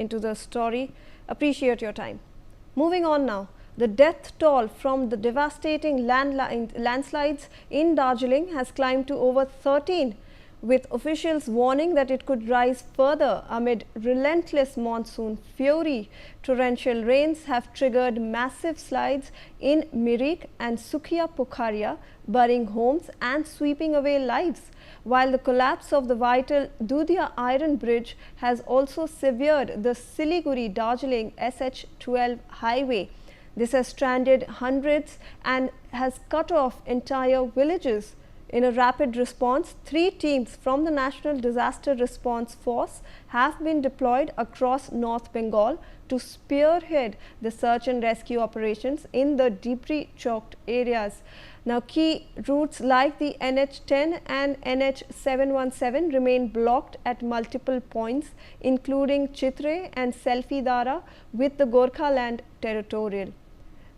into the story. Appreciate your time. Moving on now. The death toll from the devastating landslides in Darjeeling has climbed to over 13, with officials warning that it could rise further amid relentless monsoon fury. Torrential rains have triggered massive slides in Mirik and Sukhia Pokharia, burying homes and sweeping away lives, while the collapse of the vital Dudya Iron Bridge has also severed the Siliguri-Darjeeling SH12 highway. This has stranded hundreds and has cut off entire villages. In a rapid response, 3 teams from the National Disaster Response Force have been deployed across North Bengal to spearhead the search and rescue operations in the debris-choked areas. Now, key routes like the NH10 and NH717 remain blocked at multiple points, including Chitre and Selfie-Dara with the Gorkhaland Territorial.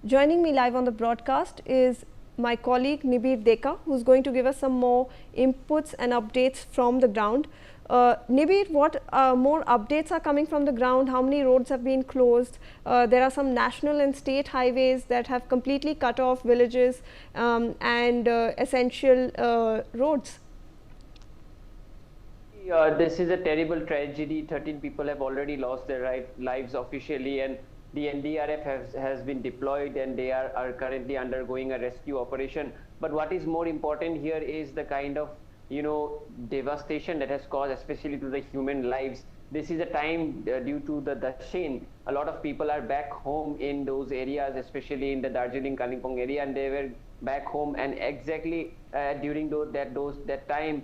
Joining me live on the broadcast is my colleague Nibir Deka, who is going to give us some more inputs and updates from the ground. Nibir, what more updates are coming from the ground? How many roads have been closed? There are some national and state highways that have completely cut off villages and essential roads. This is a terrible tragedy. 13 people have already lost their lives officially, and the NDRF has been deployed, and they are currently undergoing a rescue operation. But what is more important here is the kind of devastation that has caused, especially to the human lives. This is a time due to the Dashain. A lot of people are back home in those areas, especially in the Darjeeling Kalimpong area, and they were back home, and exactly during that time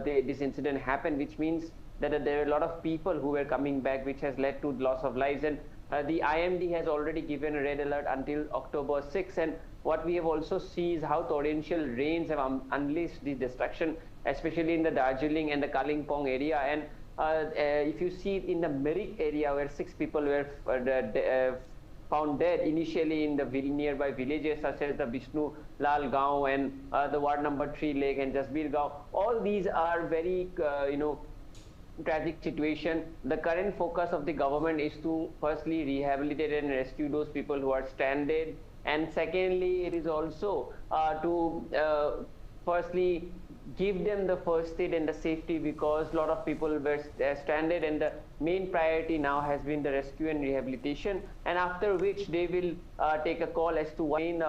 this incident happened, which means that there are a lot of people who were coming back, which has led to loss of lives. And the IMD has already given a red alert until October 6, and what we have also seen is how torrential rains have unleashed the destruction, especially in the Darjeeling and the Kalimpong area. And if you see in the Mirik area, where 6 people were found dead initially in the nearby villages such as the Vishnu Lal Gaon and the Ward number 3 Lake and Jasbir Gaon, all these are very tragic situation. The current focus of the government is to firstly rehabilitate and rescue those people who are stranded, and secondly it is also to firstly give them the first aid and the safety, because a lot of people were stranded, and the main priority now has been the rescue and rehabilitation, and after which they will take a call as to what main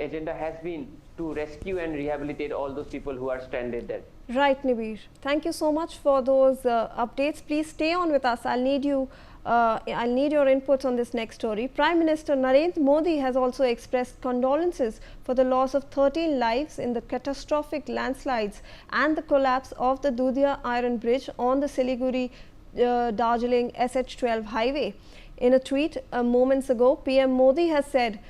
agenda has been to rescue and rehabilitate all those people who are stranded there. Right, Nibir. Thank you so much for those updates. Please stay on with us. I'll need your inputs on this next story. Prime Minister Narendra Modi has also expressed condolences for the loss of 13 lives in the catastrophic landslides and the collapse of the Dudya Iron Bridge on the Siliguri-Darjeeling SH12 highway. In a tweet moments ago, PM Modi has said,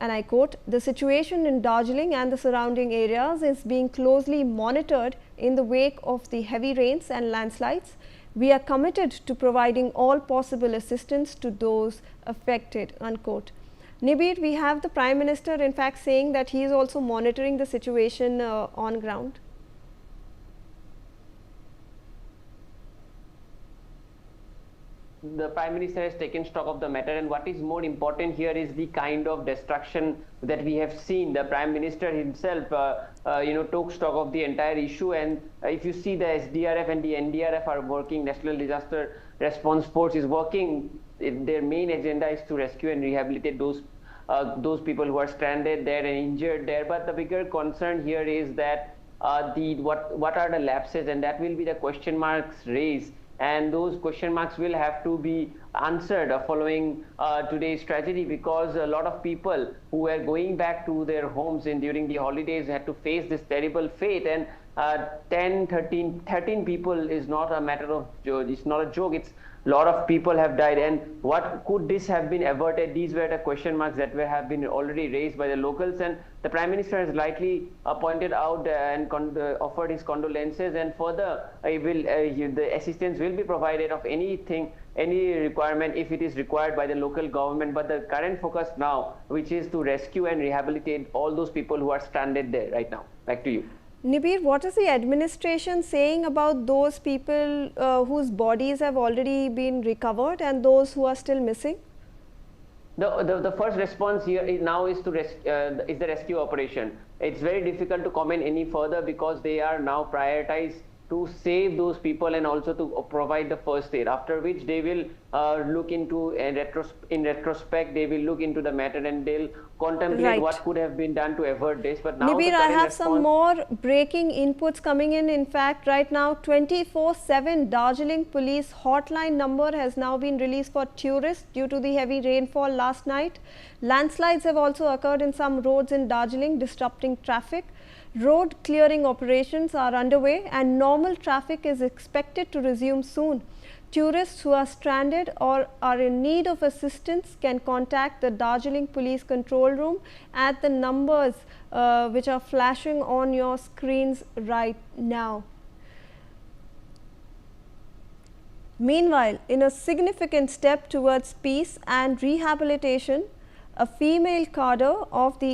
and I quote, "The situation in Darjeeling and the surrounding areas is being closely monitored in the wake of the heavy rains and landslides. We are committed to providing all possible assistance to those affected," unquote. Nibir, we have the Prime Minister in fact saying that he is also monitoring the situation on ground. The Prime Minister has taken stock of the matter, and what is more important here is the kind of destruction that we have seen. The Prime Minister himself took stock of the entire issue, and if you see, the SDRF and the NDRF are working, National Disaster Response Force is working. Their main agenda is to rescue and rehabilitate those people who are stranded there and injured there. But the bigger concern here is that what are the lapses, and that will be the question marks raised. And those question marks will have to be answered following today's tragedy, because a lot of people who were going back to their homes during the holidays had to face this terrible fate. And 13 people is not a matter of joke. It's not a joke. It's a lot of people have died. And what could this have been averted? These were the question marks that have been already raised by the locals. And the Prime Minister has lightly pointed out and offered his condolences. And further, the assistance will be provided of any requirement if it is required by the local government. But the current focus now, which is to rescue and rehabilitate all those people who are stranded there right now. Back to you. Nibir, what is the administration saying about those people whose bodies have already been recovered and those who are still missing? The first response here now is the rescue operation. It's very difficult to comment any further because they are now prioritized to save those people and also to provide the first aid, after which they will look into, in retrospect, they will look into the matter and they'll contemplate what could have been done to avert this. But now Nibir, I have some more breaking inputs coming in. In fact, right now 24/7 Darjeeling police hotline number has now been released for tourists due to the heavy rainfall last night. Landslides have also occurred in some roads in Darjeeling, disrupting traffic. Road clearing operations are underway and normal traffic is expected to resume soon. Tourists who are stranded or are in need of assistance can contact the Darjeeling Police Control Room at the numbers which are flashing on your screens right now. Meanwhile, in a significant step towards peace and rehabilitation, a female cadre of the